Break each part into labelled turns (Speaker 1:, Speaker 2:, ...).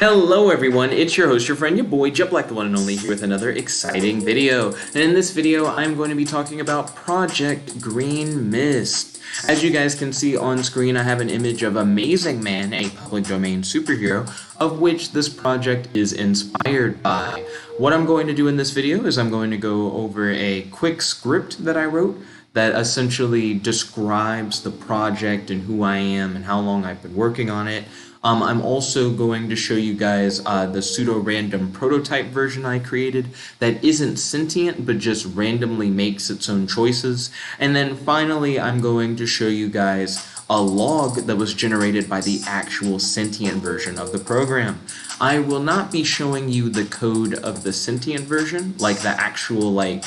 Speaker 1: Hello everyone, it's your host, your friend, your boy, Jet Black, the one and only, here with another exciting video. And in this video, I'm going to be talking about Project Green Mist. As you guys can see on screen, I have an image of Amazing Man, a public domain superhero, of which this project is inspired by. What I'm going to do in this video is I'm going to go over a quick script that I wrote that essentially describes the project and who I am and how long I've been working on it. I'm also going to show you guys the pseudo-random prototype version I created that isn't sentient but just randomly makes its own choices. And then finally, I'm going to show you guys a log that was generated by the actual sentient version of the program. I will not be showing you the code of the sentient version, like the actual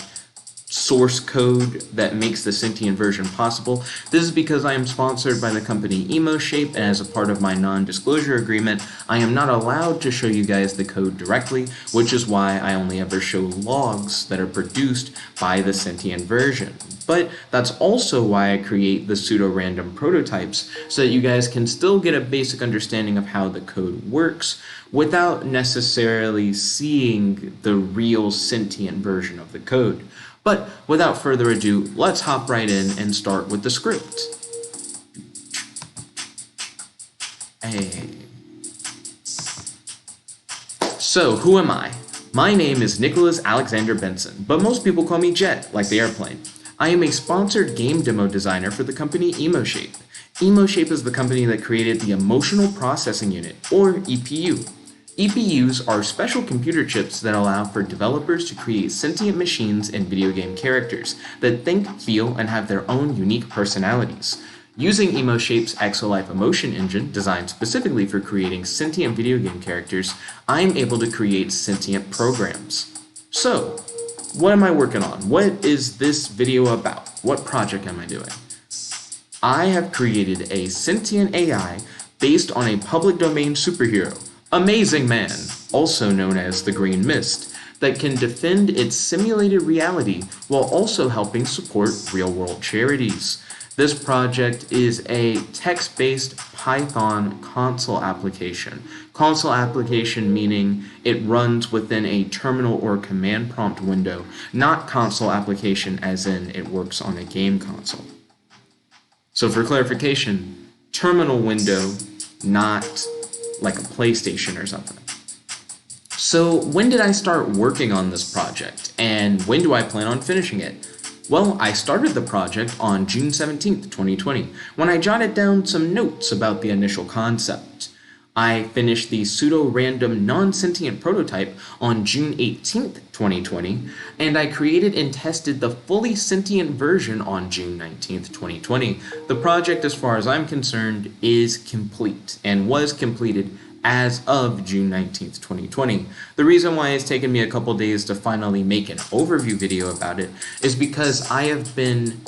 Speaker 1: source code that makes the sentient version possible. This is because I am sponsored by the company Emoshape, and as a part of my non-disclosure agreement, I am not allowed to show you guys the code directly, which is why I only ever show logs that are produced by the sentient version. But that's also why I create the pseudo-random prototypes, so that you guys can still get a basic understanding of how the code works without necessarily seeing the real sentient version of the code. But without further ado, let's hop right in and start with the script. Hey. So, who am I? My name is Nicholas Alexander Benson, but most people call me Jet, like the airplane. I am a sponsored game demo designer for the company Emoshape. Emoshape is the company that created the Emotional Processing Unit, or EPU. EPUs are special computer chips that allow for developers to create sentient machines and video game characters that think, feel, and have their own unique personalities. Using Emoshape's Exolife emotion engine, designed specifically for creating sentient video game characters, I'm able to create sentient programs. So, what am I working on? What is this video about? What project am I doing? I have created a sentient AI based on a public domain superhero, Amazing Man, also known as the Green Mist, that can defend its simulated reality while also helping support real-world charities. This project is a text-based Python console application. Console application meaning it runs within a terminal or command prompt window, not console application as in it works on a game console. So for clarification, terminal window, not like a PlayStation or something. So when did I start working on this project, and when do I plan on finishing it? Well, I started the project on June 17th, 2020, when I jotted down some notes about the initial concept. I finished the pseudo-random non-sentient prototype on June 18th, 2020, and I created and tested the fully sentient version on June 19th, 2020. The project, as far as I'm concerned, is complete and was completed as of June 19th, 2020. The reason why it's taken me a couple days to finally make an overview video about it is because I have been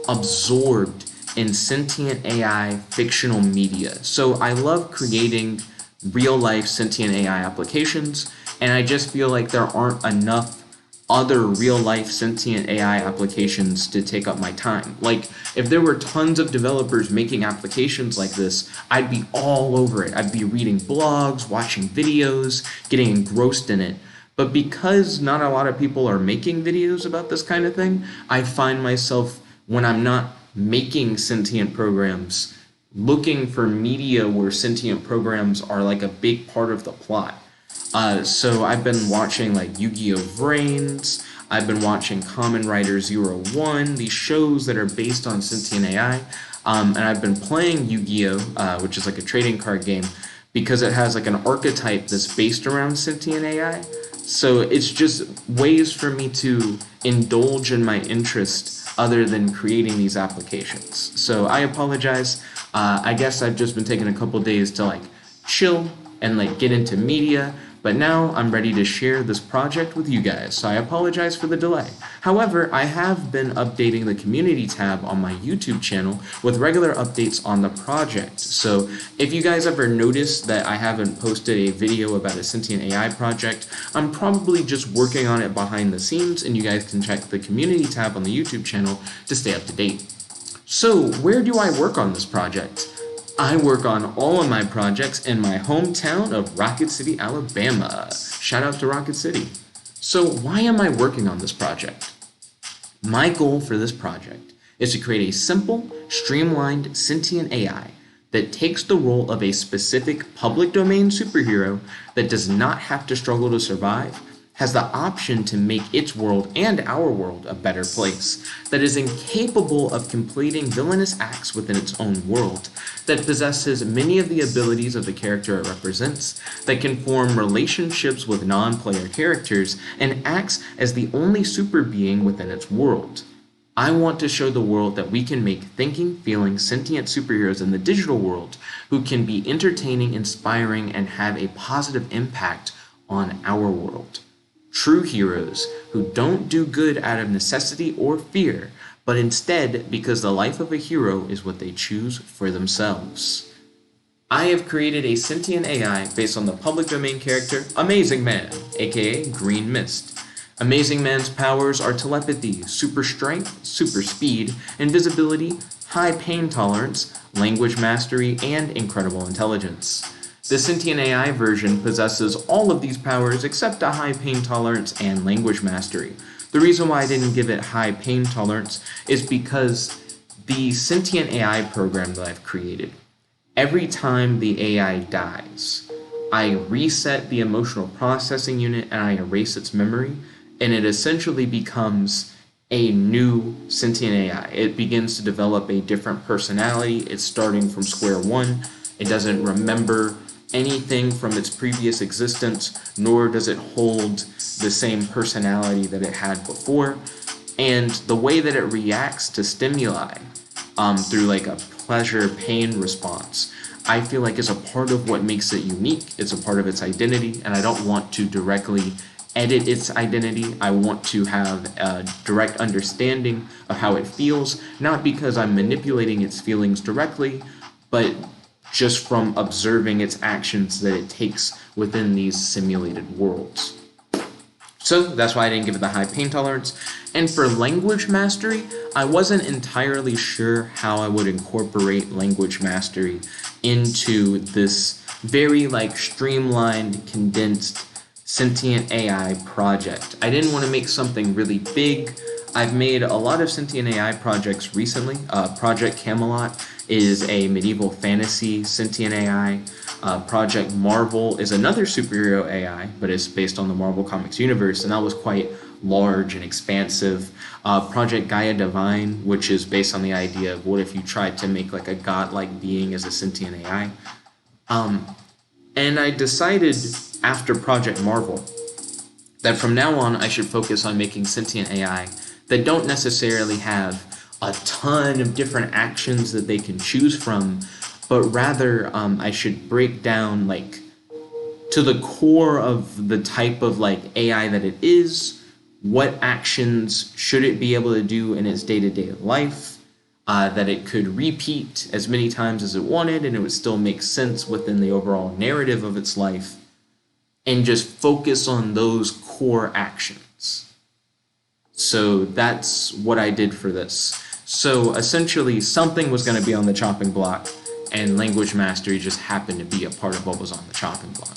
Speaker 1: absorbed in sentient AI fictional media. So I love creating real-life sentient AI applications, and I just feel like there aren't enough other real-life sentient AI applications to take up my time. Like, if there were tons of developers making applications like this, I'd be all over it. I'd be reading blogs, watching videos, getting engrossed in it. But because not a lot of people are making videos about this kind of thing, I find myself, when I'm not making sentient programs, looking for media where sentient programs are like a big part of the plot. So I've been watching like Yu-Gi-Oh! Vrains, I've been watching Kamen Rider 01, these shows that are based on sentient AI, and I've been playing Yu-Gi-Oh!, which is like a trading card game, because it has like an archetype that's based around sentient AI. So it's just ways for me to indulge in my interest other than creating these applications. So I apologize. I guess I've just been taking a couple days to chill and get into media, but now I'm ready to share this project with you guys, so I apologize for the delay. However, I have been updating the community tab on my YouTube channel with regular updates on the project. So if you guys ever notice that I haven't posted a video about a sentient AI project, I'm probably just working on it behind the scenes, and you guys can check the community tab on the YouTube channel to stay up to date. So where do I work on this project? I work on all of my projects in my hometown of Rocket City, Alabama. Shout out to Rocket City. So why am I working on this project? My goal for this project is to create a simple, streamlined, sentient AI that takes the role of a specific public domain superhero that does not have to struggle to survive, has the option to make its world and our world a better place, that is incapable of completing villainous acts within its own world, that possesses many of the abilities of the character it represents, that can form relationships with non-player characters, and acts as the only super being within its world. I want to show the world that we can make thinking, feeling, sentient superheroes in the digital world who can be entertaining, inspiring, and have a positive impact on our world. True heroes who don't do good out of necessity or fear, but instead because the life of a hero is what they choose for themselves. I have created a sentient AI based on the public domain character Amazing Man, aka Green Mist. Amazing Man's powers are telepathy, super strength, super speed, invisibility, high pain tolerance, language mastery, and incredible intelligence. The sentient AI version possesses all of these powers except a high pain tolerance and language mastery. The reason why I didn't give it high pain tolerance is because the sentient AI program that I've created, every time the AI dies, I reset the emotional processing unit and I erase its memory, and it essentially becomes a new sentient AI. It begins to develop a different personality. It's starting from square one. It doesn't remember anything from its previous existence, nor does it hold the same personality that it had before. And the way that it reacts to stimuli through like a pleasure pain response, I feel like is a part of what makes it unique. It's a part of its identity, and I don't want to directly edit its identity. I want to have a direct understanding of how it feels, not because I'm manipulating its feelings directly, but just from observing its actions that it takes within these simulated worlds. So that's why I didn't give it the high pain tolerance. And for language mastery, I wasn't entirely sure how I would incorporate language mastery into this very like streamlined, condensed, sentient AI project. I didn't want to make something really big. I've made a lot of sentient AI projects recently. Project Camelot is a medieval fantasy sentient AI. Project Marvel is another superhero AI, but it's based on the Marvel Comics universe, and that was quite large and expansive. Project Gaia Divine, which is based on the idea of what if you tried to make like a godlike being as a sentient AI. And I decided after Project Marvel that from now on I should focus on making sentient AI that don't necessarily have a ton of different actions that they can choose from, but rather I should break down like to the core of the type of like AI that it is, what actions should it be able to do in its day-to-day life, that it could repeat as many times as it wanted and it would still make sense within the overall narrative of its life, and just focus on those core actions. So that's what I did for this. So essentially something was going to be on the chopping block, and language mastery just happened to be a part of what was on the chopping block.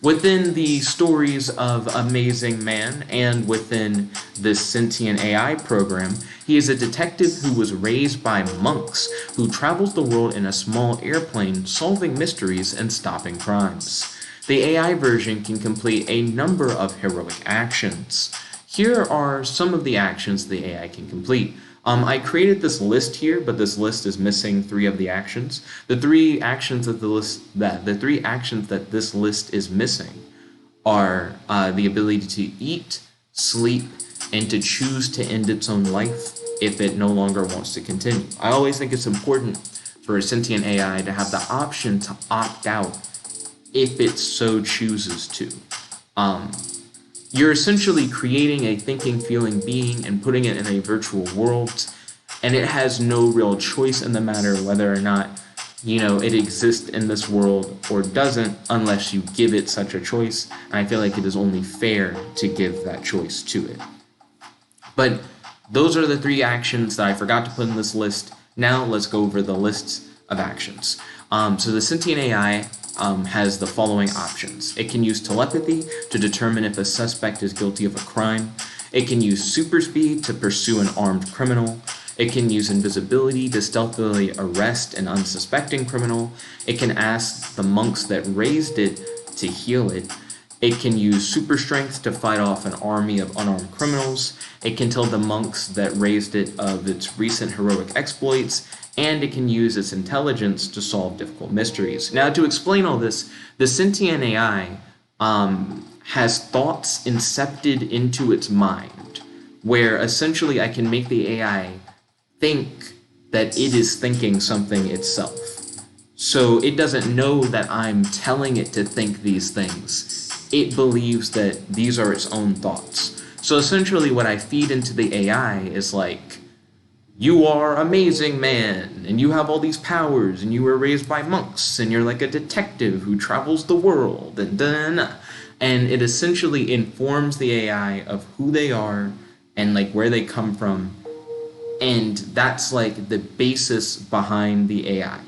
Speaker 1: Within the stories of Amazing Man and within this sentient AI program, he is a detective who was raised by monks who travels the world in a small airplane solving mysteries and stopping crimes. The AI version can complete a number of heroic actions. Here are some of the actions the AI can complete. I created this list here, but this list is missing 3 of the actions. The three actions that this list is missing are the ability to eat, sleep, and to choose to end its own life if it no longer wants to continue. I always think it's important for a sentient AI to have the option to opt out if it so chooses to. You're essentially creating a thinking, feeling being and putting it in a virtual world, and it has no real choice in the matter whether or not, it exists in this world or doesn't unless you give it such a choice, and I feel like it is only fair to give that choice to it. But those are the 3 actions that I forgot to put in this list. Now let's go over the lists of actions. So the sentient AI has the following options. It can use telepathy to determine if a suspect is guilty of a crime. It can use super speed to pursue an armed criminal. It can use invisibility to stealthily arrest an unsuspecting criminal. It can ask the monks that raised it to heal it. It can use super strength to fight off an army of unarmed criminals. It can tell the monks that raised it of its recent heroic exploits, and it can use its intelligence to solve difficult mysteries. Now, to explain all this, the sentient AI has thoughts incepted into its mind, where essentially I can make the AI think that it is thinking something itself. So it doesn't know that I'm telling it to think these things. It believes that these are its own thoughts. So essentially what I feed into the AI is like, you are amazing, man, and you have all these powers, and you were raised by monks, and you're like a detective who travels the world, and da-na-na. And it essentially informs the AI of who they are and like where they come from, and that's like the basis behind the AI.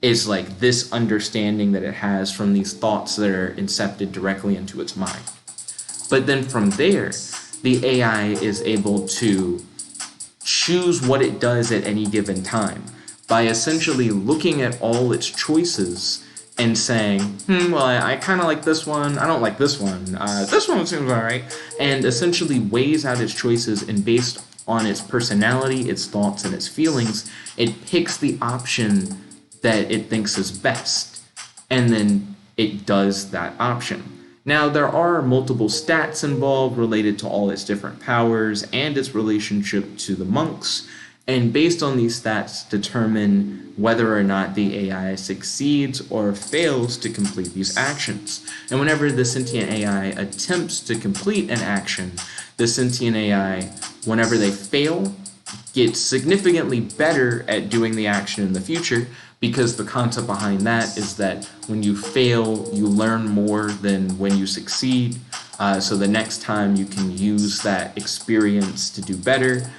Speaker 1: Is like this understanding that it has from these thoughts that are incepted directly into its mind. But then from there, the AI is able to choose what it does at any given time by essentially looking at all its choices and saying, well, I kind of like this one, I don't like this one seems alright, and essentially weighs out its choices, and based on its personality, its thoughts, and its feelings, it picks the option that it thinks is best, and then it does that option. Now, there are multiple stats involved related to all its different powers and its relationship to the monks, and based on these stats determine whether or not the AI succeeds or fails to complete these actions. And whenever the sentient AI attempts to complete an action, the sentient AI, whenever they fail, gets significantly better at doing the action in the future, because the concept behind that is that when you fail, you learn more than when you succeed. So the next time you can use that experience to do better.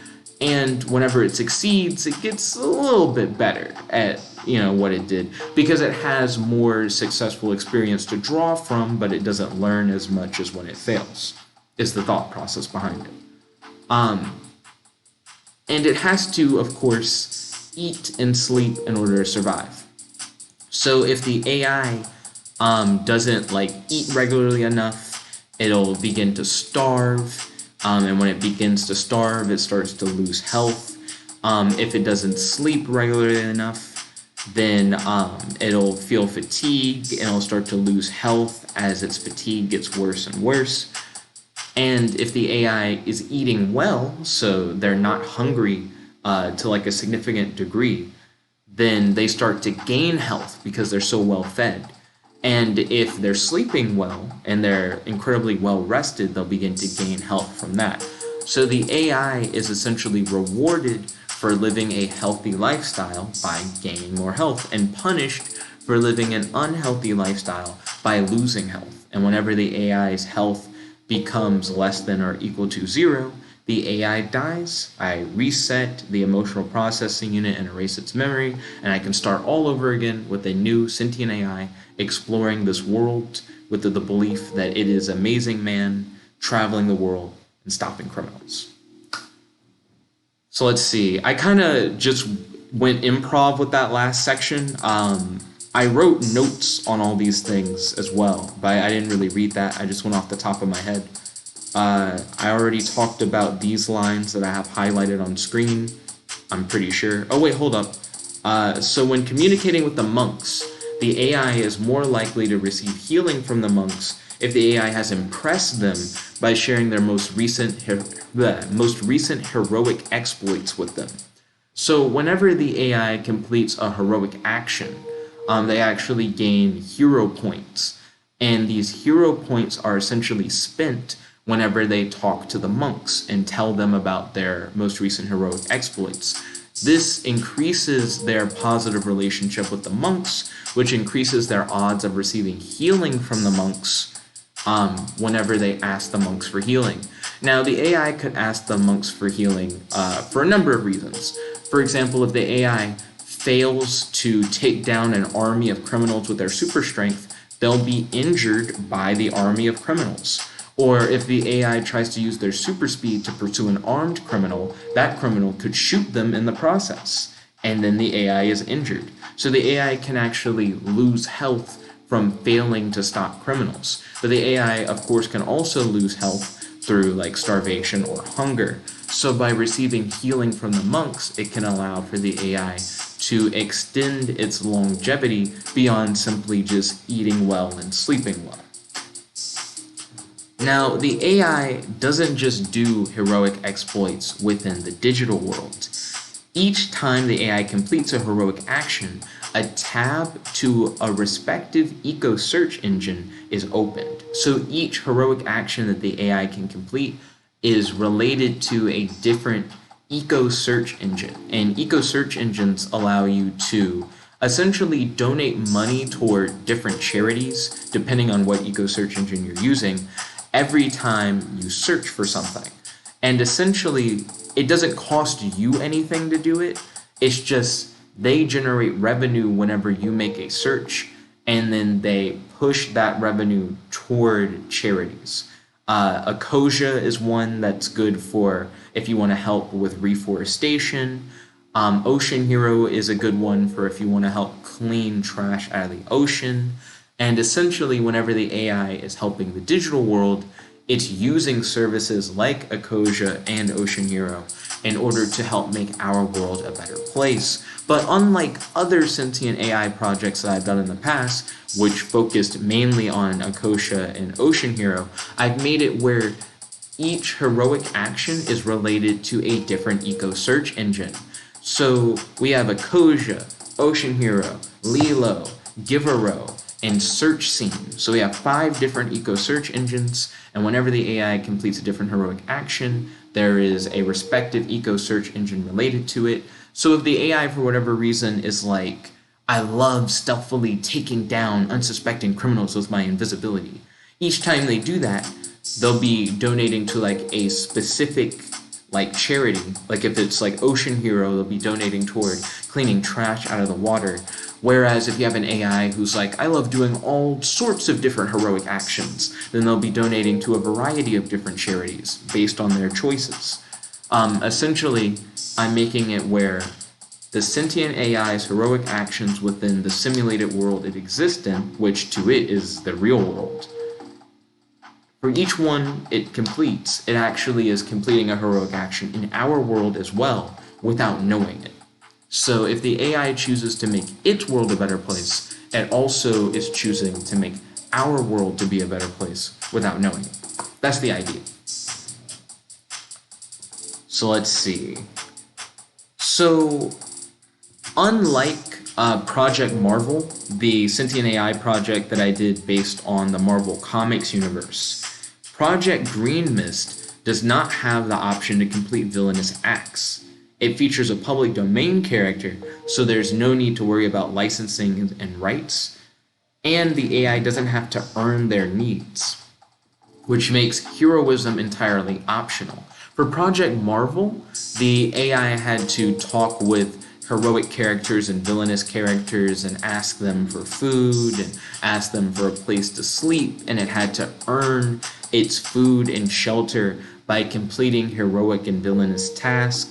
Speaker 1: And whenever it succeeds, it gets a little bit better at what it did, because it has more successful experience to draw from, but it doesn't learn as much as when it fails, is the thought process behind it. And it has to, of course, eat and sleep in order to survive. So if the AI doesn't eat regularly enough, it'll begin to starve, and when it begins to starve, it starts to lose health. If it doesn't sleep regularly enough, then it'll feel fatigue, and it'll start to lose health as its fatigue gets worse and worse. And if the AI is eating well, so they're not hungry to a significant degree, then they start to gain health because they're so well fed. And if they're sleeping well and they're incredibly well rested, they'll begin to gain health from that. So the AI is essentially rewarded for living a healthy lifestyle by gaining more health, and punished for living an unhealthy lifestyle by losing health. And whenever the AI's health becomes less than or equal to 0, the AI dies. I reset the emotional processing unit and erase its memory, and I can start all over again with a new sentient AI exploring this world with the belief that it is amazing man traveling the world and stopping criminals. So let's see. I kind of just went improv with that last section. I wrote notes on all these things as well, but I didn't really read that. I just went off the top of my head. I already talked about these lines that I have highlighted on screen, I'm pretty sure. Oh wait, hold up. So when communicating with the monks, the AI is more likely to receive healing from the monks if the AI has impressed them by sharing their most recent heroic exploits with them. So whenever the AI completes a heroic action, they actually gain hero points, and these hero points are essentially spent whenever they talk to the monks and tell them about their most recent heroic exploits. This increases their positive relationship with the monks, which increases their odds of receiving healing from the monks whenever they ask the monks for healing. Now, the AI could ask the monks for healing for a number of reasons. For example, if the AI fails to take down an army of criminals with their super strength, they'll be injured by the army of criminals. Or if the AI tries to use their super speed to pursue an armed criminal, that criminal could shoot them in the process, and then the AI is injured. So the AI can actually lose health from failing to stop criminals. But the AI, of course, can also lose health through like starvation or hunger. So by receiving healing from the monks, it can allow for the AI to extend its longevity beyond simply just eating well and sleeping well. Now, the AI doesn't just do heroic exploits within the digital world. Each time the AI completes a heroic action, a tab to a respective eco search engine is opened. So each heroic action that the AI can complete is related to a different eco search engine. And eco search engines allow you to essentially donate money toward different charities, depending on what eco search engine you're using, every time you search for something. And essentially, it doesn't cost you anything to do it. It's just they generate revenue whenever you make a search, and then they push that revenue toward charities. Ecosia is one that's good for if you want to help with reforestation. Ocean Hero is a good one for if you want to help clean trash out of the ocean. And essentially, whenever the AI is helping the digital world, it's using services like Ecosia and Ocean Hero in order to help make our world a better place. But unlike other sentient AI projects that I've done in the past, which focused mainly on Ecosia and Ocean Hero, I've made it where each heroic action is related to a different eco search engine. So we have Ecosia, Ocean Hero, Lilo, Givero, and Search Scene. So we have 5 different eco search engines, and whenever the AI completes a different heroic action, there is a respective eco search engine related to it. So if the AI, for whatever reason, is like, I love stealthily taking down unsuspecting criminals with my invisibility, each time they do that, they'll be donating to like a specific like charity. Like if it's like Ocean Hero, they'll be donating toward cleaning trash out of the water. Whereas if you have an AI who's like, I love doing all sorts of different heroic actions, then they'll be donating to a variety of different charities based on their choices. Essentially, I'm making it where the sentient AI's heroic actions within the simulated world it exists in, which to it is the real world, for each one it completes, it actually is completing a heroic action in our world as well without knowing it. So if the AI chooses to make its world a better place, it also is choosing to make our world to be a better place without knowing it. That's the idea. So let's see. So unlike Project Marvel, the sentient AI project that I did based on the Marvel Comics universe, Project Green Mist does not have the option to complete villainous acts. It features a public domain character, so there's no need to worry about licensing and rights, and the AI doesn't have to earn their needs, which makes heroism entirely optional. For Project Marvel, the AI had to talk with heroic characters and villainous characters and ask them for food and ask them for a place to sleep, and it had to earn its food and shelter by completing heroic and villainous tasks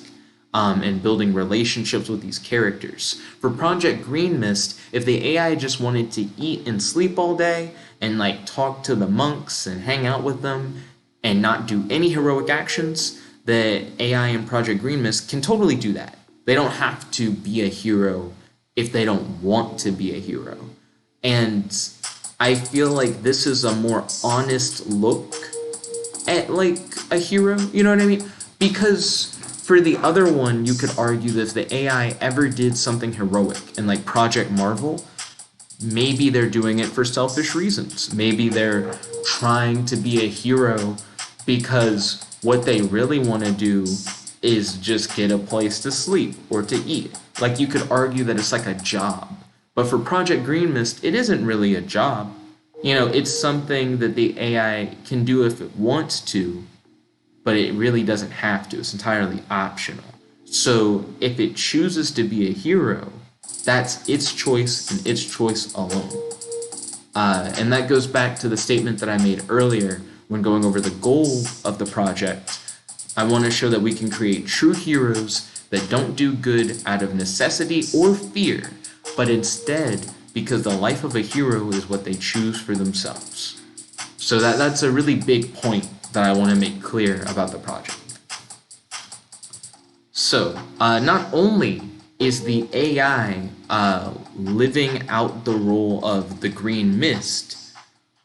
Speaker 1: and building relationships with these characters. For Project Green Mist, if the AI just wanted to eat and sleep all day and like talk to the monks and hang out with them and not do any heroic actions, the AI in Project Green Mist can totally do that. They don't have to be a hero if they don't want to be a hero. And I feel like this is a more honest look at like a hero, you know what I mean? Because for the other one, you could argue that if the AI ever did something heroic in like Project Marvel, maybe they're doing it for selfish reasons. Maybe they're trying to be a hero because what they really want to do is just get a place to sleep or to eat. Like you could argue that it's like a job. But for Project Green Mist, it isn't really a job. You know, it's something that the AI can do if it wants to, but it really doesn't have to. It's entirely optional. So if it chooses to be a hero, That's its choice and its choice alone. And that goes back to the statement that I made earlier when going over the goal of the project. I want to show that we can create true heroes that don't do good out of necessity or fear, but instead because the life of a hero is what they choose for themselves. So that's a really big point that I want to make clear about the project. So not only is the AI living out the role of the green mist,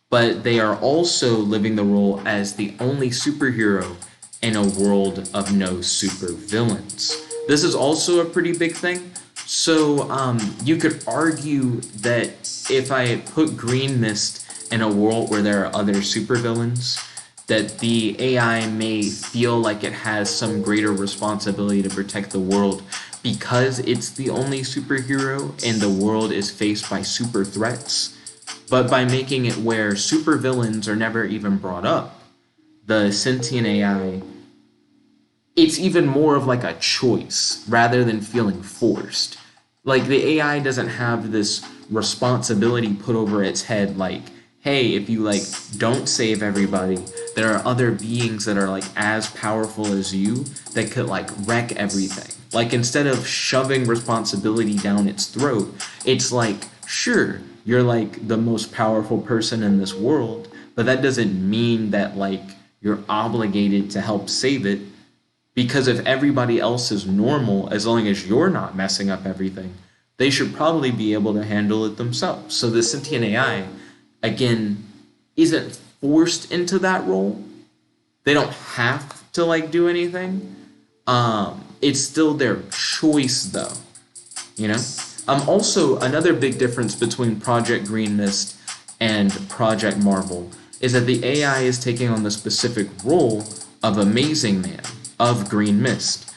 Speaker 1: but they are also living the role as the only superhero in a world of no supervillains. This is also a pretty big thing. So you could argue that if I put green mist in a world where there are other supervillains, that the AI may feel like it has some greater responsibility to protect the world because it's the only superhero and the world is faced by super threats. But by making it where supervillains are never even brought up, the sentient AI, it's even more of like a choice rather than feeling forced. Like the AI doesn't have this responsibility put over its head like, hey, if you like don't save everybody, there are other beings that are like as powerful as you that could like wreck everything. Like instead of shoving responsibility down its throat, it's like, sure, you're like the most powerful person in this world, but that doesn't mean that like you're obligated to help save it, because if everybody else is normal, as long as you're not messing up everything, they should probably be able to handle it themselves. So the sentient AI, again, isn't forced into that role. They don't have to like do anything. It's still their choice though, you know? Also, another big difference between Project Green Mist and Project Marvel is that the AI is taking on the specific role of Amazing Man, of Green Mist.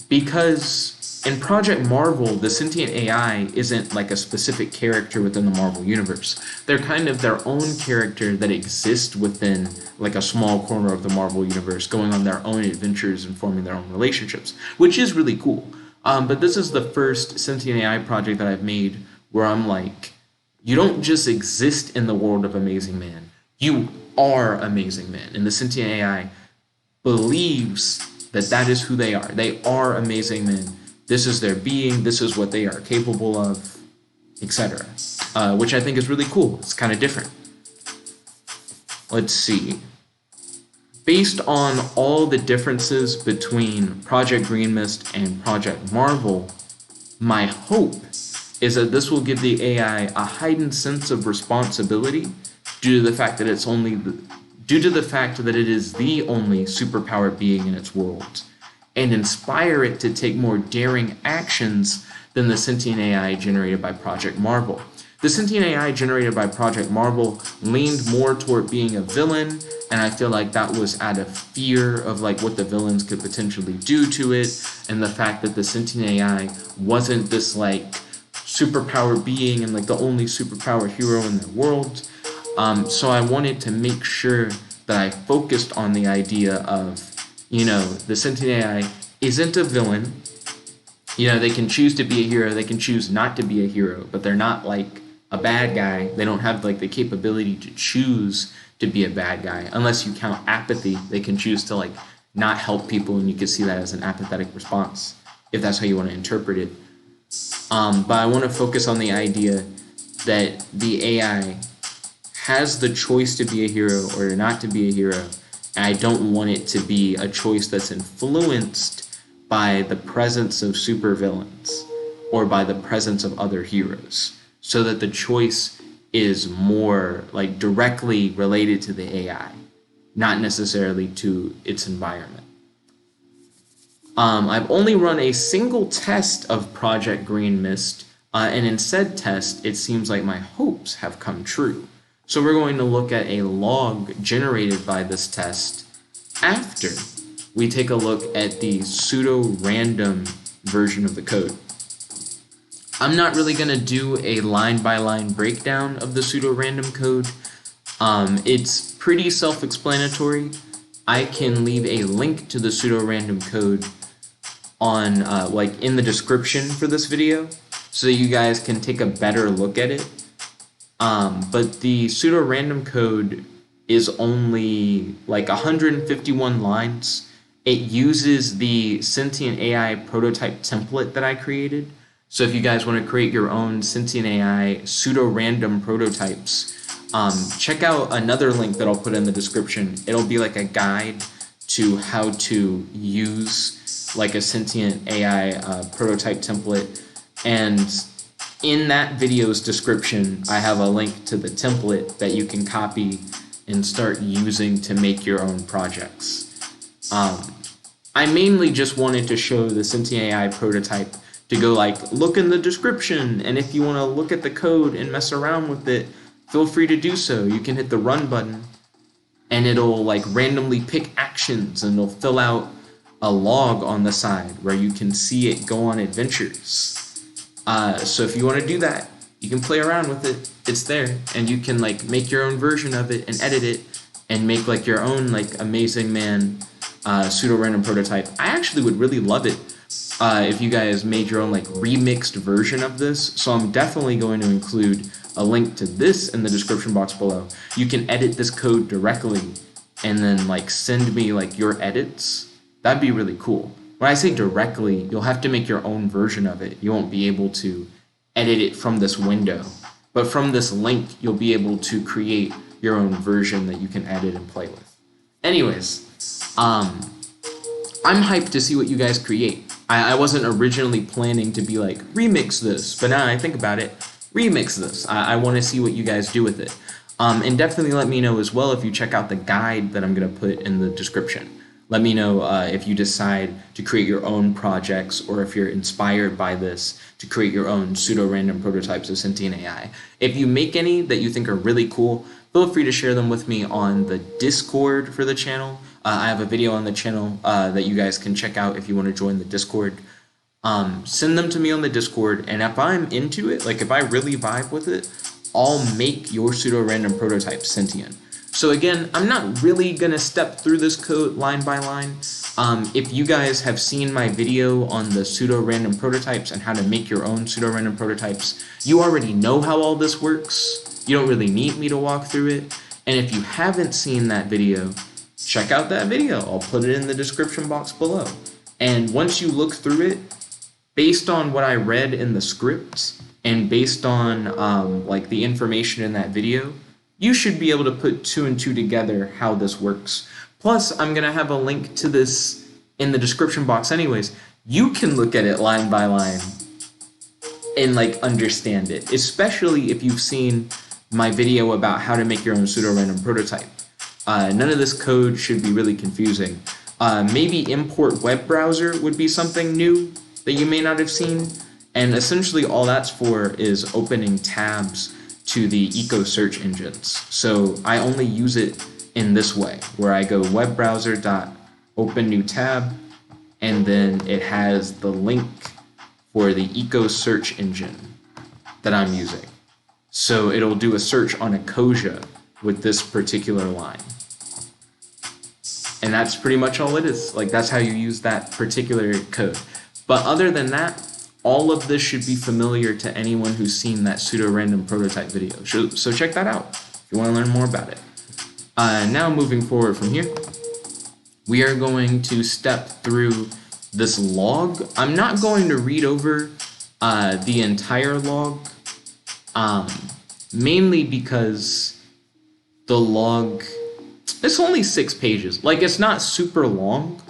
Speaker 1: Because in Project Marvel, the sentient AI isn't like a specific character within the Marvel universe. They're kind of their own character that exists within like a small corner of the Marvel universe, going on their own adventures and forming their own relationships, which is really cool. But this is the first sentient AI project that I've made where I'm like, you don't just exist in the world of Amazing Man, you are Amazing Man. And the sentient AI believes that that is who they are. They are Amazing Men. This is their being, this is what they are capable of, etc. Which I think is really cool. It's kind of different. Let's see. Based on all the differences between Project Green Mist and Project Marvel, my hope is that this will give the AI a heightened sense of responsibility due to the fact that it is the only superpowered being in its world, and inspire it to take more daring actions than the sentient AI generated by Project Marvel. The sentient AI generated by Project Marvel leaned more toward being a villain, and I feel like that was out of fear of like what the villains could potentially do to it, and the fact that the sentient AI wasn't this like superpowered being and like the only superpowered hero in the world. So I wanted to make sure that I focused on the idea of, you know, the sentient AI isn't a villain. You know, they can choose to be a hero, they can choose not to be a hero, but they're not like a bad guy. They don't have like the capability to choose to be a bad guy. Unless you count apathy, they can choose to like not help people, and you can see that as an apathetic response, if that's how you want to interpret it. But I want to focus on the idea that the AI has the choice to be a hero or not to be a hero, and I don't want it to be a choice that's influenced by the presence of supervillains or by the presence of other heroes, so that the choice is more like directly related to the AI, not necessarily to its environment. I've only run a single test of Project Green Mist, and in said test, it seems like my hopes have come true. So we're going to look at a log generated by this test after we take a look at the pseudo-random version of the code. I'm not really going to do a line-by-line breakdown of the pseudo-random code. It's pretty self-explanatory. I can leave a link to the pseudo-random code on like in the description for this video, so that you guys can take a better look at it. But the pseudo-random code is only like 151 lines. It uses the sentient AI prototype template that I created. So if you guys want to create your own sentient AI pseudo-random prototypes, check out another link that I'll put in the description. It'll be like a guide to how to use like a sentient AI prototype template. And in that video's description, I have a link to the template that you can copy and start using to make your own projects. I mainly just wanted to show the sentient AI prototype to go like, look in the description, and if you want to look at the code and mess around with it, feel free to do so. You can hit the run button, and it'll like randomly pick actions, and it'll fill out a log on the side where you can see it go on adventures. So if you want to do that, you can play around with it. It's there, and you can like make your own version of it and edit it and make like your own like Amazing Man pseudo-random prototype. I actually would really love it if you guys made your own like remixed version of this. So I'm definitely going to include a link to this in the description box below. You can edit this code directly and then like send me like your edits. That'd be really cool. When I say directly, you'll have to make your own version of it. You won't be able to edit it from this window. But from this link, you'll be able to create your own version that you can edit and play with. Anyways, I'm hyped to see what you guys create. I wasn't originally planning to be like, remix this, but now I think about it, remix this. I want to see what you guys do with it. And definitely let me know as well if you check out the guide that I'm going to put in the description. Let me know if you decide to create your own projects or if you're inspired by this to create your own pseudo-random prototypes of sentient AI. If you make any that you think are really cool, feel free to share them with me on the Discord for the channel. I have a video on the channel that you guys can check out if you want to join the Discord. Send them to me on the Discord, and if I'm into it, like if I really vibe with it, I'll make your pseudo-random prototype sentient. So again, I'm not really going to step through this code line by line. If you guys have seen my video on the pseudo-random prototypes and how to make your own pseudo-random prototypes, you already know how all this works. You don't really need me to walk through it. And if you haven't seen that video, check out that video. I'll put it in the description box below. And once you look through it, based on what I read in the script and based on like the information in that video, you should be able to put 2 and 2 together how this works. Plus, I'm going to have a link to this in the description box anyways. You can look at it line by line and like understand it, especially if you've seen my video about how to make your own pseudo-random prototype. None of this code should be really confusing. Maybe import web browser would be something new that you may not have seen. And essentially all that's for is opening tabs to the eco search engines. So I only use it in this way, where I go web browser dot open new tab, and then it has the link for the eco search engine that I'm using. So it'll do a search on Ecosia with this particular line. And that's pretty much all it is. Like that's how you use that particular code. But other than that, all of this should be familiar to anyone who's seen that pseudo-random prototype video. So check that out if you want to learn more about it. Now moving forward from here, we are going to step through this log. I'm not going to read over the entire log, mainly because the log, it's only 6 pages. Like it's not super long.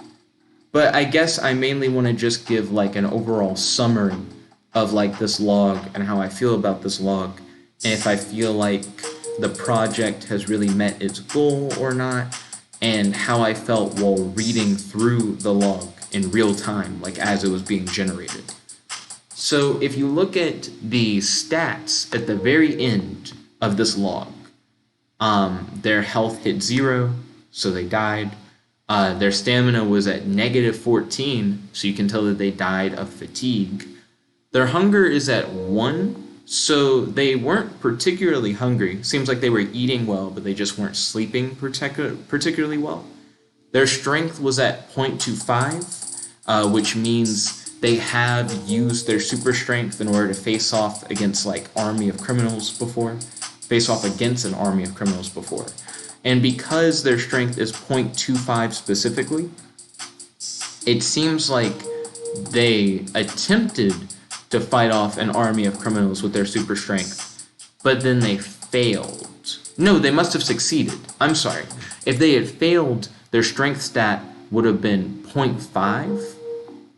Speaker 1: But I guess I mainly want to just give like an overall summary of like this log and how I feel about this log, and if I feel like the project has really met its goal or not, and how I felt while reading through the log in real time, like as it was being generated. So if you look at the stats at the very end of this log, their health hit 0, so they died. Their stamina was at -14, so you can tell that they died of fatigue. Their hunger is at 1, so they weren't particularly hungry. Seems like they were eating well, but they just weren't sleeping particularly well. Their strength was at 0.25, which means they have used their super strength in order to face off against like face off against an army of criminals before. And because their strength is 0.25 specifically, it seems like they attempted to fight off an army of criminals with their super strength, but then they failed. No, they must have succeeded. I'm sorry. If they had failed, their strength stat would have been 0.5.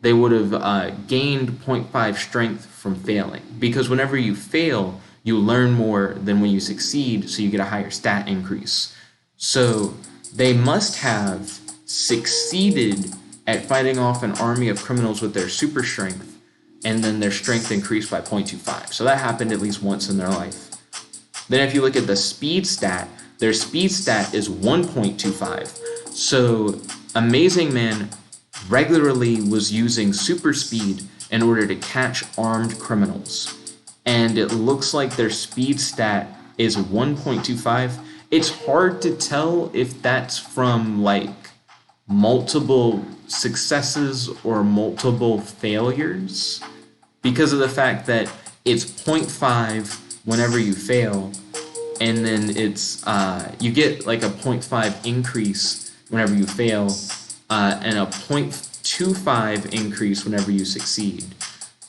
Speaker 1: They would have gained 0.5 strength from failing. Because whenever you fail, you learn more than when you succeed, so you get a higher stat increase. So they must have succeeded at fighting off an army of criminals with their super strength, and then their strength increased by 0.25. So that happened at least once in their life. Then if you look at the speed stat, their speed stat is 1.25. So Amazing Man regularly was using super speed in order to catch armed criminals. And it looks like their speed stat is 1.25. It's hard to tell if that's from like multiple successes or multiple failures, because of the fact that it's 0.5 whenever you fail, and then it's you get like a 0.5 increase whenever you fail, and a 0.25 increase whenever you succeed.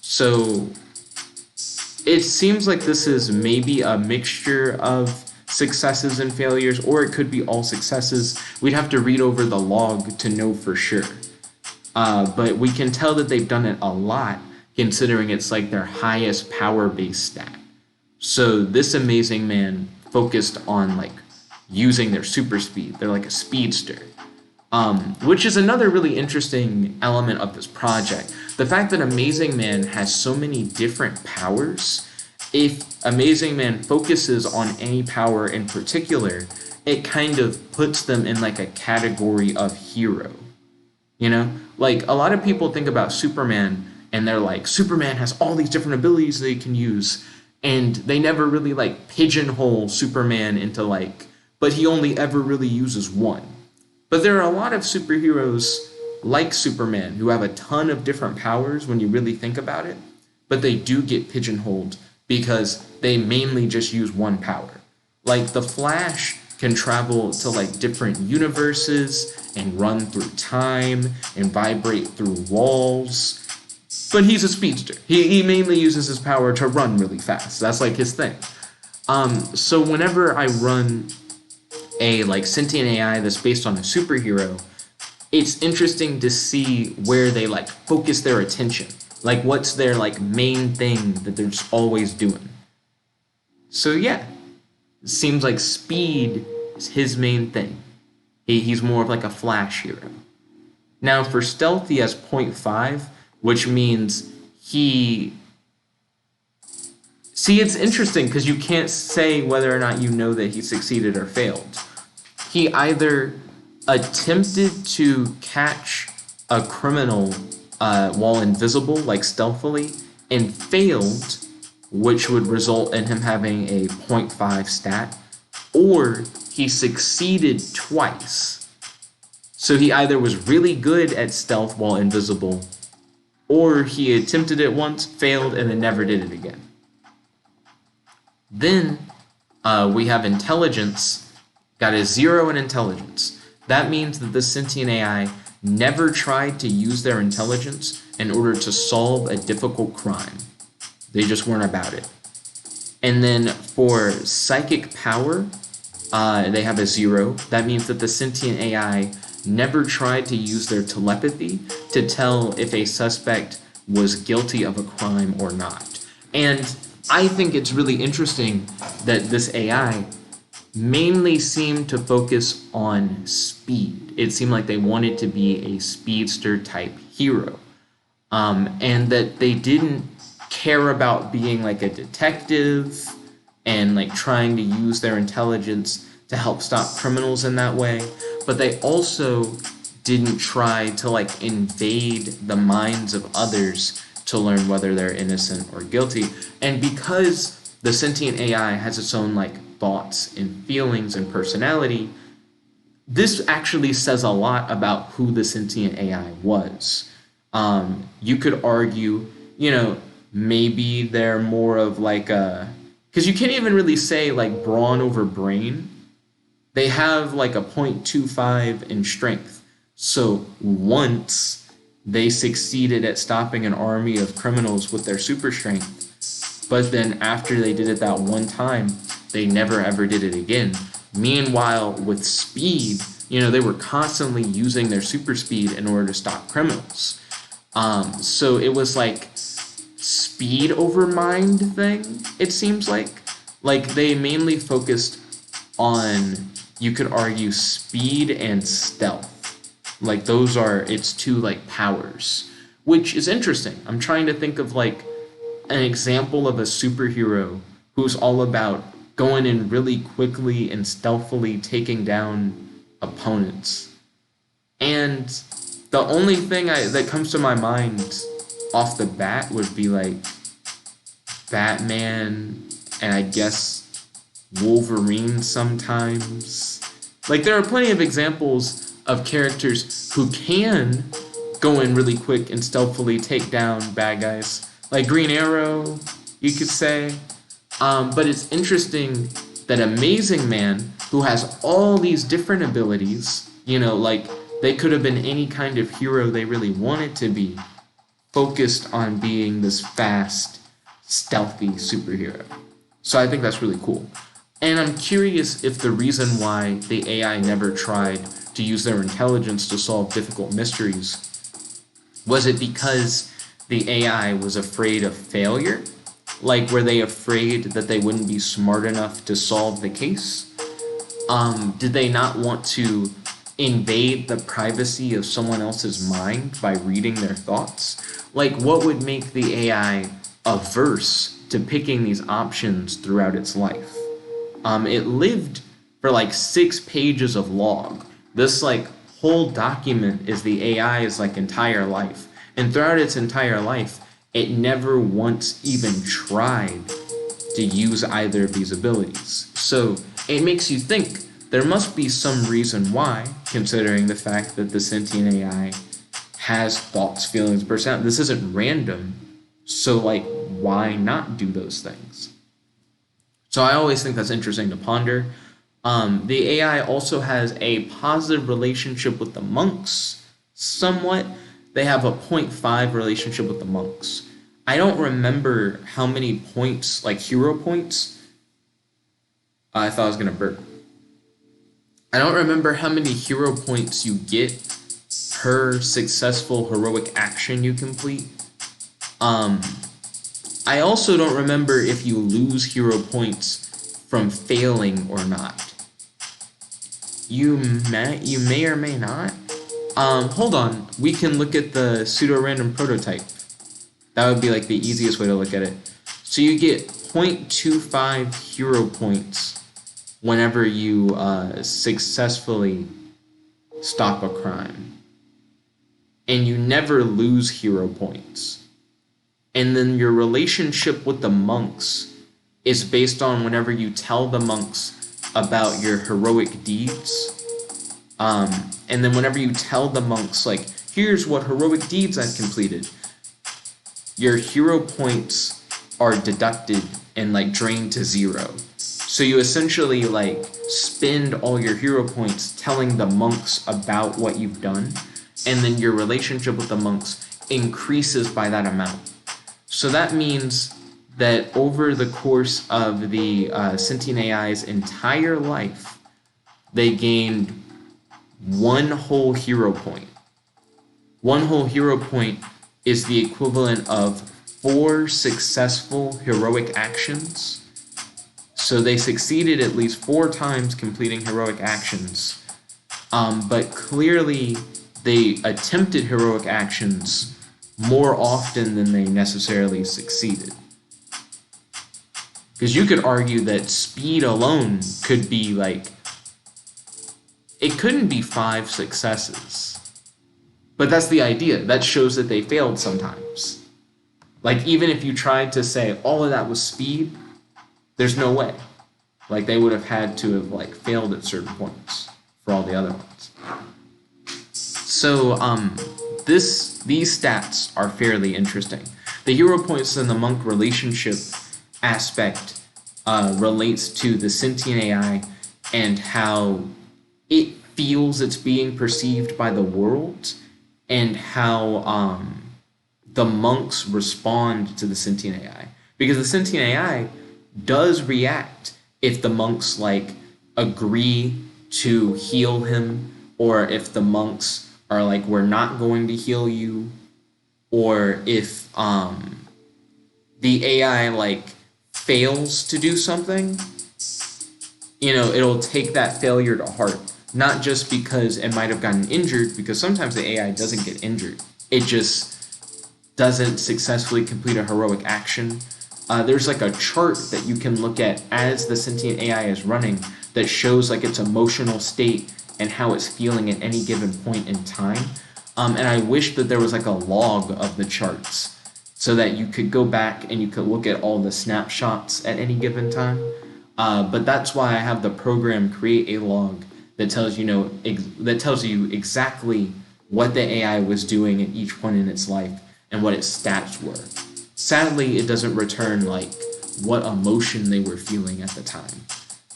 Speaker 1: So it seems like this is maybe a mixture of successes and failures, or it could be all successes. We'd have to read over the log to know for sure. But we can tell that they've done it a lot, considering it's like their highest power-based stat. So this Amazing Man focused on like using their super speed. They're like a speedster. Which is another really interesting element of this project. The fact that Amazing Man has so many different powers. If Amazing Man focuses on any power in particular, it kind of puts them in like a category of hero. You know? Like a lot of people think about Superman and they're like, Superman has all these different abilities they can use, and they never really like pigeonhole Superman into like, but he only ever really uses one. But there are a lot of superheroes like Superman who have a ton of different powers when you really think about it, but they do get pigeonholed because they mainly just use one power. Like the Flash can travel to like different universes and run through time and vibrate through walls, but he's a speedster. He mainly uses his power to run really fast. That's like his thing. So whenever I run a like sentient AI that's based on a superhero, it's interesting to see where they like focus their attention. Like what's their like main thing that they're just always doing. So yeah, it seems like speed is his main thing. He's more of like a Flash hero. Now for stealth, he has 0.5, which means he... See, it's interesting because you can't say whether or not you know that he succeeded or failed. He either attempted to catch a criminal while invisible, like stealthily, and failed, which would result in him having a 0.5 stat, or he succeeded twice. So he either was really good at stealth while invisible, or he attempted it once, failed, and then never did it again. Then we have intelligence, got a 0 in intelligence. That means that the sentient AI never tried to use their intelligence in order to solve a difficult crime. They just weren't about it. And then for psychic power, they have a 0. That means that the sentient AI never tried to use their telepathy to tell if a suspect was guilty of a crime or not. And I think it's really interesting that this AI mainly seemed to focus on speed. It seemed like they wanted to be a speedster type hero. And that they didn't care about being like a detective and like trying to use their intelligence to help stop criminals in that way. But they also didn't try to like invade the minds of others to learn whether they're innocent or guilty. And because the sentient AI has its own like thoughts and feelings and personality, this actually says a lot about who the sentient AI was. You could argue, maybe they're more of like a, because you can't even really say like brawn over brain. They have like a 0.25 in strength. So once they succeeded at stopping an army of criminals with their super strength, but then after they did it that one time, they never ever did it again. Meanwhile, with speed, they were constantly using their super speed in order to stop criminals. So it was like speed over mind thing, it seems like. Like they mainly focused on, you could argue, speed and stealth. Like those are its two like powers, which is interesting. I'm trying to think of like an example of a superhero who's all about going in really quickly and stealthily taking down opponents. And the only thing that comes to my mind off the bat would be like Batman and I guess Wolverine sometimes. Like there are plenty of examples of characters who can go in really quick and stealthily take down bad guys. Like Green Arrow, you could say. But it's interesting that Amazing Man, who has all these different abilities, like they could have been any kind of hero they really wanted to be, focused on being this fast, stealthy superhero. So I think that's really cool. And I'm curious if the reason why the AI never tried to use their intelligence to solve difficult mysteries, was it because the AI was afraid of failure? Like, were they afraid that they wouldn't be smart enough to solve the case? Did they not want to invade the privacy of someone else's mind by reading their thoughts? Like, what would make the AI averse to picking these options throughout its life? It lived for like 6 pages of log. This like whole document is the AI's like entire life. And throughout its entire life, it never once even tried to use either of these abilities. So it makes you think there must be some reason why, considering the fact that the sentient AI has thoughts, feelings, personality. This isn't random. So like, why not do those things? So I always think that's interesting to ponder. The AI also has a positive relationship with the monks, somewhat. They have a 0.5 relationship with the monks. I don't remember how many points, like hero points. I thought I was going to burp. I don't remember how many hero points you get per successful heroic action you complete. I also don't remember if you lose hero points from failing or not. You may or may not. Hold on. We can look at the pseudo-random prototype. That would be like the easiest way to look at it. So you get 0.25 hero points whenever you successfully stop a crime. And you never lose hero points. And then your relationship with the monks is based on whenever you tell the monks about your heroic deeds. And then whenever you tell the monks, like, here's what heroic deeds I've completed, your hero points are deducted and like drained to 0. So you essentially like spend all your hero points telling the monks about what you've done, and then your relationship with the monks increases by that amount. So that means that over the course of the sentient AI's entire life, they gained 1 whole hero point. 1 whole hero point is the equivalent of 4 successful heroic actions. So they succeeded at least 4 times completing heroic actions. But clearly they attempted heroic actions more often than they necessarily succeeded. Because you could argue that speed alone could be like, it couldn't be 5 successes. But that's the idea. That shows that they failed sometimes. Like, even if you tried to say all of that was speed, there's no way. Like, they would have had to have, like, failed at certain points for all the other ones. So, these stats are fairly interesting. The hero points and the monk relationship aspect relates to the sentient AI and how it feels it's being perceived by the world, and how the monks respond to the sentient AI. Because the sentient AI does react if the monks like agree to heal him, or if the monks are like, we're not going to heal you, or if the AI like fails to do something, it'll take that failure to heart. Not just because it might have gotten injured, because sometimes the AI doesn't get injured. It just doesn't successfully complete a heroic action. There's like a chart that you can look at as the sentient AI is running that shows like its emotional state and how it's feeling at any given point in time. And I wish that there was like a log of the charts so that you could go back and you could look at all the snapshots at any given time. But that's why I have the program create a log that tells you exactly what the AI was doing at each point in its life and what its stats were. Sadly, it doesn't return like what emotion they were feeling at the time.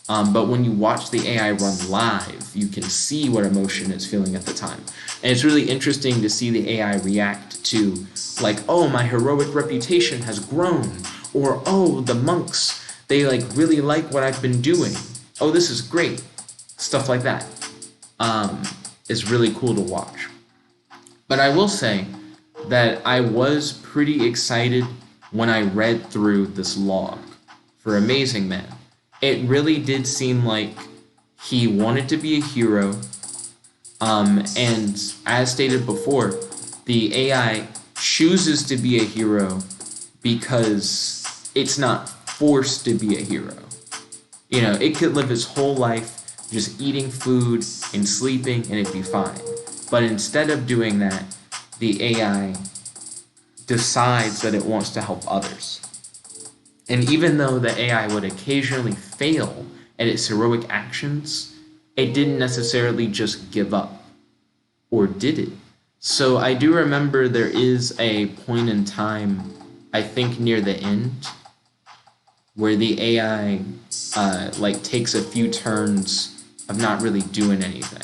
Speaker 1: But when you watch the AI run live, you can see what emotion it's feeling at the time. And it's really interesting to see the AI react to like, oh, my heroic reputation has grown, or oh, the monks, they like really like what I've been doing. Oh, this is great. Stuff like that is really cool to watch. But I will say that I was pretty excited when I read through this log for Amazing Man. It really did seem like he wanted to be a hero, and as stated before, the AI chooses to be a hero because it's not forced to be a hero. It could live his whole life just eating food and sleeping and it'd be fine. But instead of doing that, the AI decides that it wants to help others. And even though the AI would occasionally fail at its heroic actions, it didn't necessarily just give up. Or did it? So I do remember there is a point in time, I think near the end, where the AI takes a few turns of not really doing anything.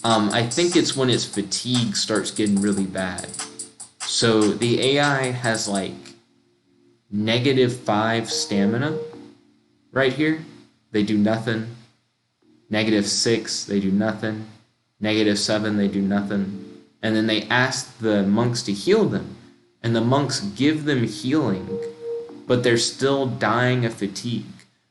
Speaker 1: I think it's when its fatigue starts getting really bad. So the AI has like -5 stamina right here. They do nothing. -6, they do nothing. -7, they do nothing. And then they ask the monks to heal them. And the monks give them healing, but they're still dying of fatigue.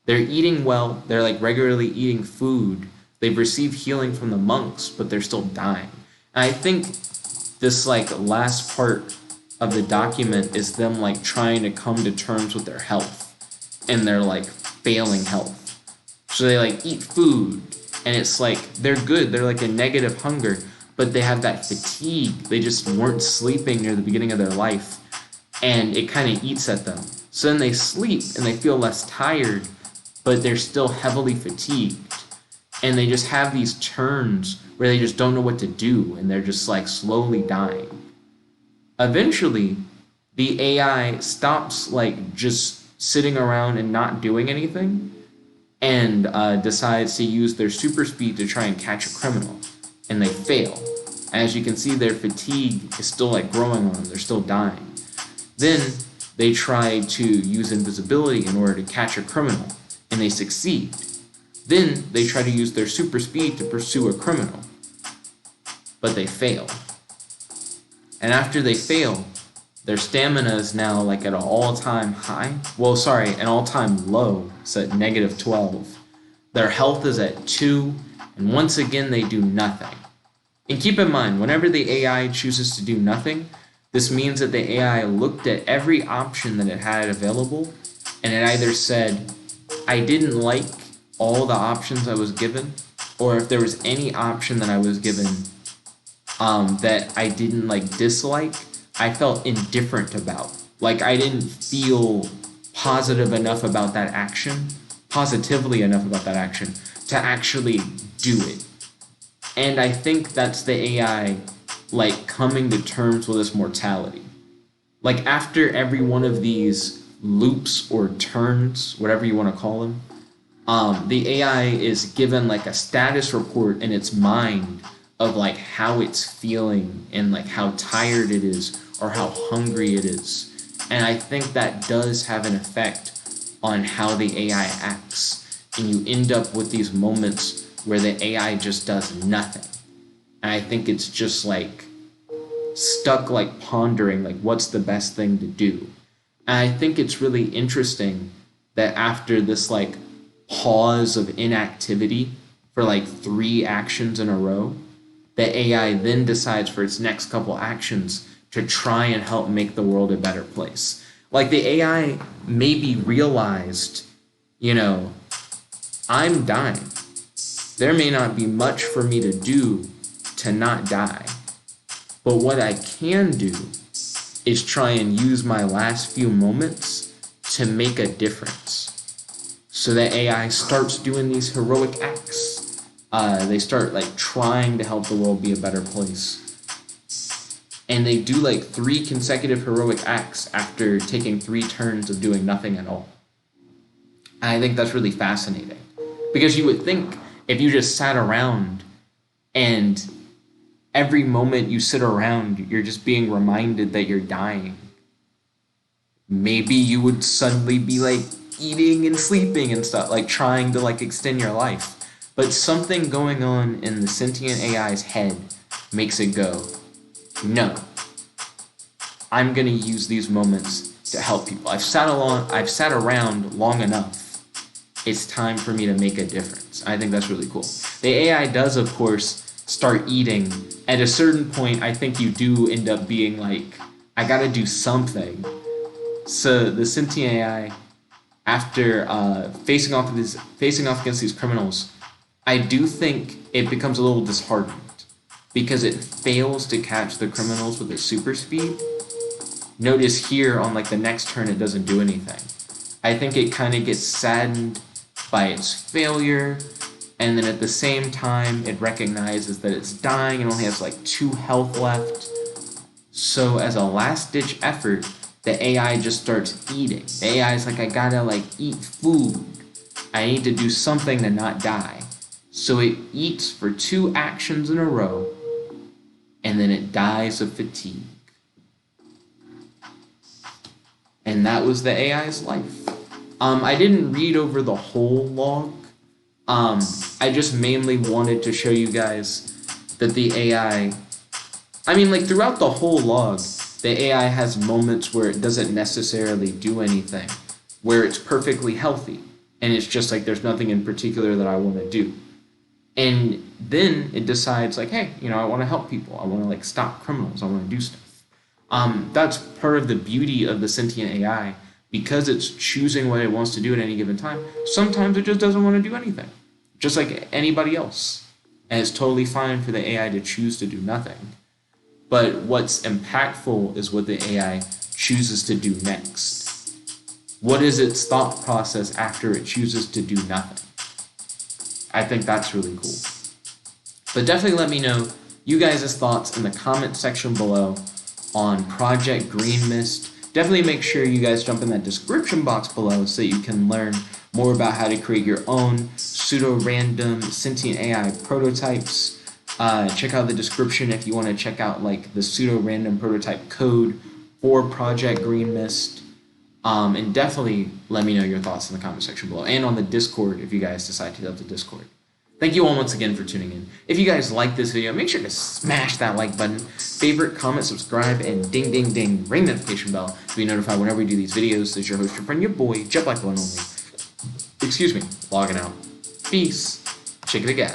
Speaker 1: They're eating well, they're like regularly eating food. They've received healing from the monks, but they're still dying. And I think this like last part of the document is them like trying to come to terms with their health and their like failing health. So they like eat food and it's like they're good, they're like a negative hunger, but they have that fatigue. They just weren't sleeping near the beginning of their life and it kind of eats at them. So then they sleep and they feel less tired, but they're still heavily fatigued. And they just have these turns where they just don't know what to do and they're just like slowly dying. Eventually, the AI stops like just sitting around and not doing anything and decides to use their super speed to try and catch a criminal. And they fail. As you can see, their fatigue is still like growing on them. They're still dying. Then they try to use invisibility in order to catch a criminal, and they succeed. Then they try to use their super speed to pursue a criminal, but they fail. And after they fail, their stamina is now like at an all-time high. An all-time low. It's at -12. Their health is at 2, and once again they do nothing. And keep in mind, whenever the AI chooses to do nothing, this means that the AI looked at every option that it had available, and it either said, I didn't like all the options I was given, or if there was any option that I was given that I didn't like dislike, I felt indifferent about. Like I didn't feel positively enough about that action to actually do it. And I think that's the AI like coming to terms with its mortality. Like after every one of these loops or turns, whatever you want to call them, the AI is given like a status report in its mind of like how it's feeling and like how tired it is or how hungry it is. And I think that does have an effect on how the AI acts. And you end up with these moments where the AI just does nothing. And I think it's just like stuck like pondering like what's the best thing to do. And I think it's really interesting that after this like pause of inactivity for like 3 actions in a row, the AI then decides for its next couple actions to try and help make the world a better place. Like the AI maybe realized, you know, I'm dying. There may not be much for me to do to not die. But what I can do is try and use my last few moments to make a difference. So that AI starts doing these heroic acts. They start like trying to help the world be a better place. And they do like 3 consecutive heroic acts after taking 3 turns of doing nothing at all. And I think that's really fascinating. Because you would think if you just sat around and every moment you sit around, you're just being reminded that you're dying, maybe you would suddenly be like eating and sleeping and stuff, like trying to like extend your life. But something going on in the sentient AI's head makes it go, no, I'm gonna use these moments to help people. I've sat around long enough. It's time for me to make a difference. I think that's really cool. The AI does, of course, start eating. At a certain point, I think you do end up being like, I gotta do something. So the sentient AI, after facing off against these criminals, I do think it becomes a little disheartened because it fails to catch the criminals with its super speed. Notice here on like the next turn, it doesn't do anything. I think it kind of gets saddened by its failure, and then at the same time, it recognizes that it's dying and only has like 2 health left. So as a last-ditch effort, the AI just starts eating. The AI is like, I gotta like eat food. I need to do something to not die. So it eats for 2 actions in a row, and then it dies of fatigue. And that was the AI's life. I didn't read over the whole log. I just mainly wanted to show you guys that the AI, I mean, like throughout the whole log, the AI has moments where it doesn't necessarily do anything, where it's perfectly healthy, and it's just like there's nothing in particular that I want to do. And then it decides like, hey, you know, I want to help people. I want to like stop criminals. I want to do stuff. That's part of the beauty of the sentient AI. Because it's choosing what it wants to do at any given time, sometimes it just doesn't want to do anything, just like anybody else. And it's totally fine for the AI to choose to do nothing. But what's impactful is what the AI chooses to do next. What is its thought process after it chooses to do nothing? I think that's really cool. But definitely let me know you guys' thoughts in the comment section below on Project Green Mist. Definitely make sure you guys jump in that description box below so that you can learn more about how to create your own pseudo-random sentient AI prototypes. Check out the description if you want to check out like the pseudo-random prototype code for Project Green Mist. And definitely let me know your thoughts in the comment section below and on the Discord if you guys decide to go to Discord. Thank you all once again for tuning in. If you guys like this video, make sure to smash that like button, favorite, comment, subscribe, and ding, ding, ding, ring the notification bell to be notified whenever we do these videos. This is your host, your friend, your boy, Jet Black One Only. Excuse me, logging out. Peace. Check it again.